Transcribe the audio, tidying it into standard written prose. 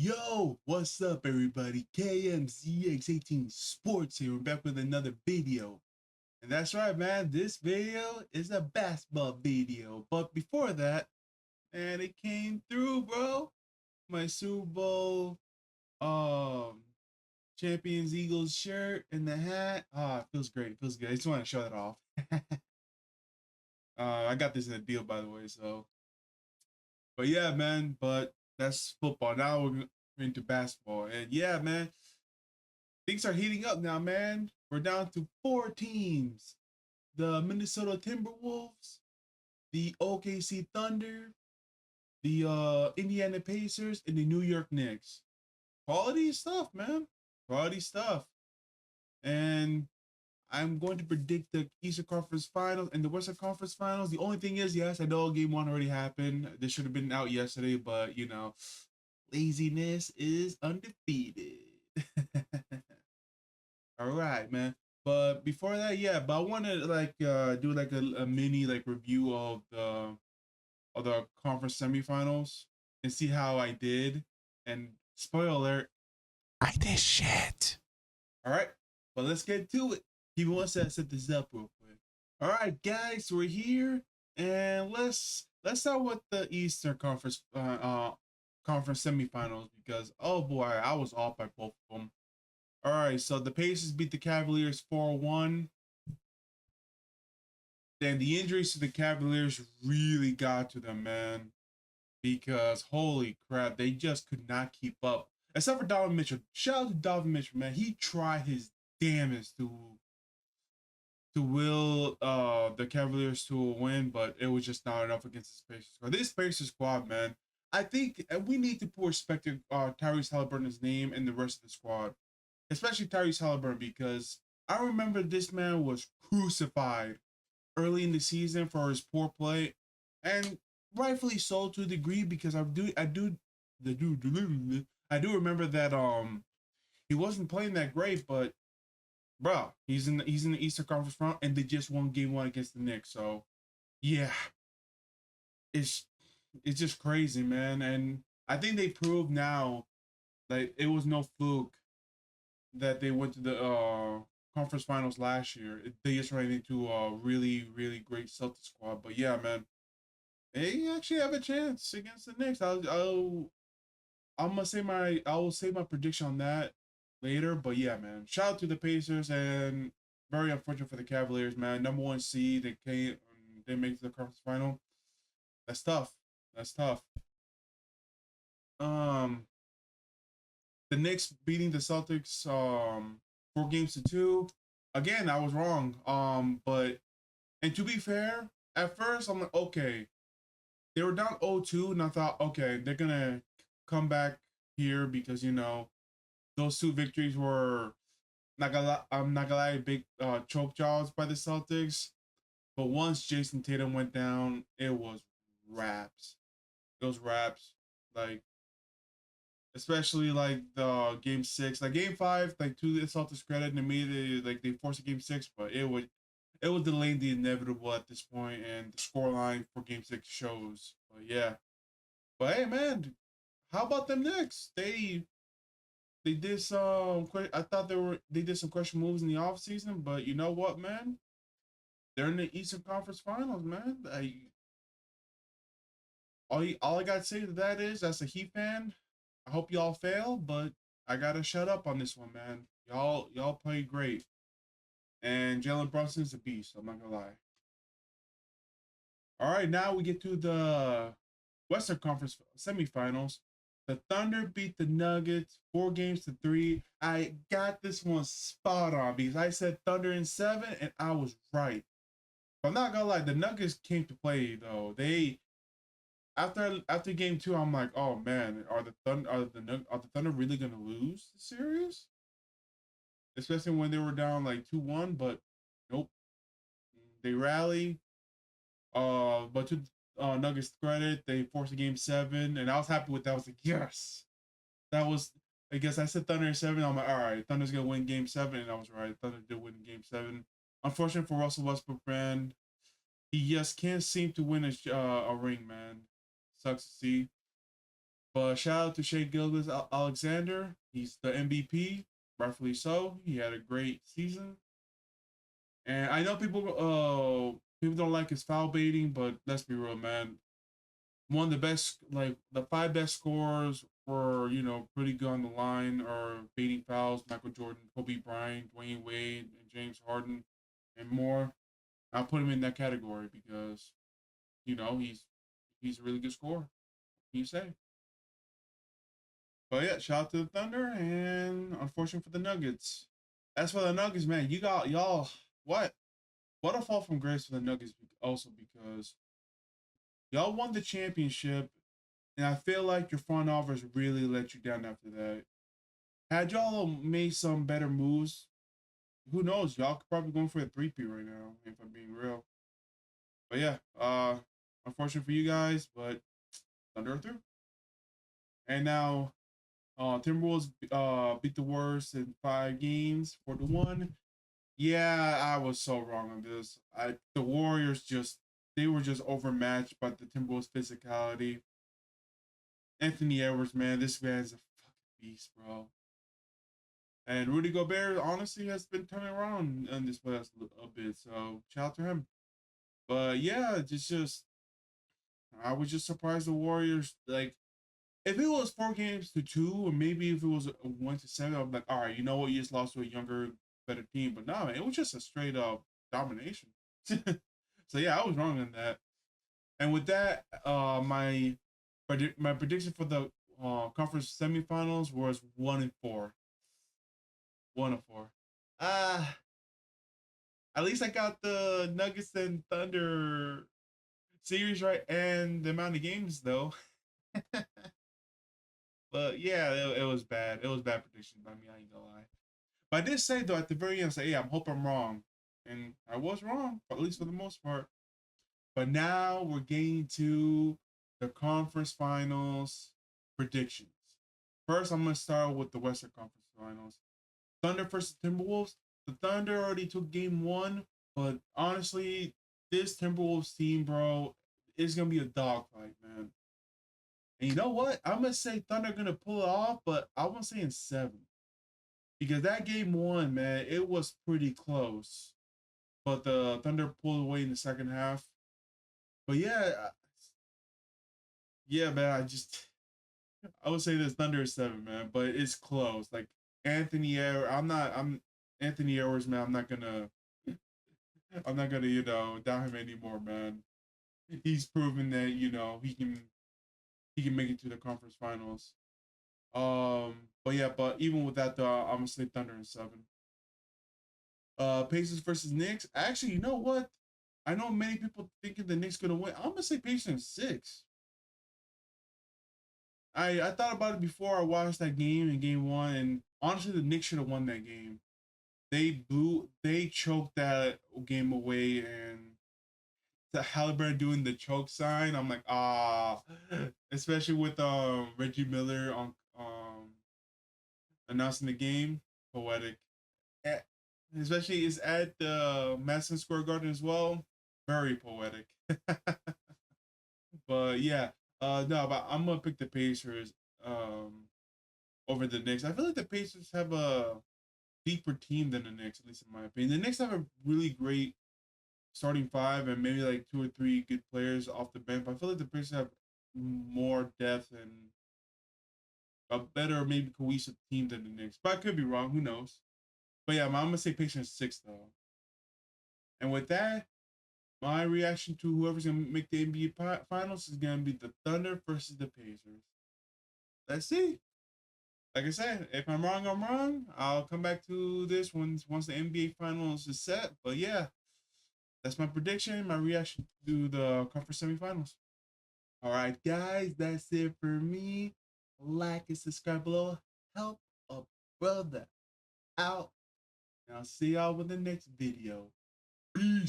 Yo, what's up, everybody? KMZX18 Sports here. We're back with another video. And that's right, man. This video is a basketball video. But before that, man, it came through, bro. My Super Bowl Champions Eagles shirt and the hat. It feels great. It feels good. I just want to show that off. I got this in a deal, by the way. So, but yeah, man. But that's football. Now we're into basketball. And yeah, man, things are heating up now, man. We're down to 4 teams: the Minnesota Timberwolves, the OKC Thunder, the Indiana Pacers, and the New York Knicks. Quality stuff, man. Quality stuff. And I'm going to predict the Eastern Conference Finals and the Western Conference Finals. The only thing is, yes, I know game one already happened. This should have been out yesterday, but laziness is undefeated. All right, man. But before that, yeah, but I want to do like a mini like review of the conference semifinals and see how I did. And spoiler alert, I did shit. All right, but let's get to it. Give me one second to set this up real quick. All right, guys, we're here, and let's start with the Eastern Conference semifinals because oh boy, I was off by both of them. All right, so the Pacers beat the Cavaliers 4-1. Then the injuries to the Cavaliers really got to them, man, because holy crap, they just could not keep up. Except for Donovan Mitchell. Shout out to Donovan Mitchell, man. He tried his damnedest to will the Cavaliers to a win, but it was just not enough against this Pacers squad. This Pacers squad, man, I think we need to put respect to Tyrese Halliburton's name and the rest of the squad, especially Tyrese Halliburton, because I remember this man was crucified early in the season for his poor play, and rightfully so to a degree because I do remember that he wasn't playing that great, but bro, he's in the Eastern Conference front, and they just won game one against the Knicks. So yeah, it's it's just crazy, man, and I think they proved now that it was no fluke that they went to the conference finals last year. They just ran into a really great Celtics squad. But yeah, man, they actually have a chance against the Knicks. I will say my prediction on that later. But yeah, man, shout out to the Pacers and very unfortunate for the Cavaliers, man. Number one seed, they make the conference final. That's tough. That's tough. Um, the Knicks beating the Celtics 4 games to 2. Again, I was wrong. But and to be fair, at first I'm like, okay, they were down 0-2, and I thought, okay, they're gonna come back here because those 2 victories were I'm not gonna lie, big choke jobs by the Celtics. But once Jason Tatum went down, it was wraps. It was wraps. Like especially like the game 6, like game 5, like to the Celtics credit, and immediately like they forced a game 6, but it would delay the inevitable at this point, and the scoreline for game 6 shows. But yeah, but hey, man, how about them Knicks? They did some. I thought they did some question moves in the offseason, but you know what, man? They're in the Eastern Conference Finals, man. All I gotta say to that is, as a Heat fan, I hope y'all fail, but I gotta shut up on this one, man. Y'all play great, and Jalen Brunson's a beast. I'm not gonna lie. All right, now we get to the Western Conference semifinals. The Thunder beat the Nuggets 4 games to 3. I got this one spot on because I said Thunder in 7, and I was right. But I'm not gonna lie, the Nuggets came to play though. They after game 2, I'm like, oh man, are the Thunder really gonna lose the series? Especially when they were down like 2-1, but nope. They rally. But to Nuggets credit, they forced a game 7, and I was happy with that. I was like, yes, that was. I guess I said Thunder in 7. I'm like, all right, Thunder's gonna win game 7, and I was right. Thunder did win game 7. Unfortunate for Russell Westbrook, man. He just can't seem to win a ring, man. Sucks to see. But shout out to Alexander. He's the MVP, rightfully so. He had a great season. And I know people don't like his foul baiting, but let's be real, man. One of the best, like the five best scorers were, pretty good on the line or baiting fouls: Michael Jordan, Kobe Bryant, Dwayne Wade, and James Harden, and more. I'll put him in that category because he's a really good scorer. What can you say? But yeah, shout out to the Thunder, and unfortunate for the Nuggets. As for the Nuggets, man, you got y'all what a fall from grace for the Nuggets. Also because y'all won the championship, and I feel like your front office really let you down after that. Had y'all made some better moves, who knows? Y'all could probably going for a three-peat right now, if I'm being real. But yeah, unfortunate for you guys, but Thunder are through. And now Timberwolves beat the Warriors in 5 games, 4-1. Yeah, I was so wrong on this. The Warriors they were just overmatched by the Timberwolves' physicality. Anthony Edwards, man, this man's a fucking beast, bro. And Rudy Gobert, honestly, has been turning around in this last a bit. So shout out to him. But yeah, it's just I was just surprised the Warriors, like, if it was 4 games to 2, or maybe if it was a 1-7, I'm like, all right, you know what, you just lost to a younger, better team. But no, man, it was just a straight up domination. So yeah, I was wrong on that. And with that, my prediction for the conference semifinals was 1-4. 1-4. Uh at least I got the Nuggets and Thunder series right, and the amount of games though. But yeah, it was bad. It was bad prediction by me. I ain't gonna lie. But I did say though at the very end, I said, "Yeah, I hope I'm wrong," and I was wrong, at least for the most part. But now we're getting to the conference finals predictions. First, I'm gonna start with the Western Conference Finals. Thunder versus Timberwolves. The Thunder already took game 1, but honestly, this Timberwolves team, bro, is gonna be a dogfight, man. And you know what? I'm gonna say Thunder gonna pull it off, but I won't say in 7 because that game 1, man, it was pretty close. But the Thunder pulled away in the second half. But yeah, man, I would say this Thunder is 7, man, but it's close. Like I'm Anthony Edwards, man. I'm not gonna doubt him anymore, man. He's proven that he can make it to the conference finals. But yeah, but even with that, though, I'm gonna say Thunder in 7. Pacers versus Knicks. Actually, you know what? I know many people thinking the Knicks gonna win. I'm gonna say Pacers in 6. I thought about it before I watched that game in game 1, and honestly, the Knicks should have won that game. They choked that game away, and the Halliburton doing the choke sign. I'm like, especially with Reggie Miller on announcing the game, poetic. Eh, Especially it's at the Madison Square Garden as well, very poetic. But yeah, no, but I'm gonna pick the Pacers over the Knicks. I feel like the Pacers have a deeper team than the Knicks, at least in my opinion. The Knicks have a really great starting five and maybe like 2 or 3 good players off the bench. But I feel like the Pacers have more depth and a better, maybe cohesive team than the Knicks. But I could be wrong. Who knows? But yeah, I'm gonna say Pacers 6 though. And with that, my reaction to whoever's gonna make the NBA Finals is gonna be the Thunder versus the Pacers. Let's see. Like I said, if I'm wrong, I'm wrong. I'll come back to this once the NBA Finals is set. But yeah, that's my prediction, my reaction to the conference semifinals. All right, guys, that's it for me. Like and subscribe below. Help a brother out. And I'll see y'all with the next video. Peace.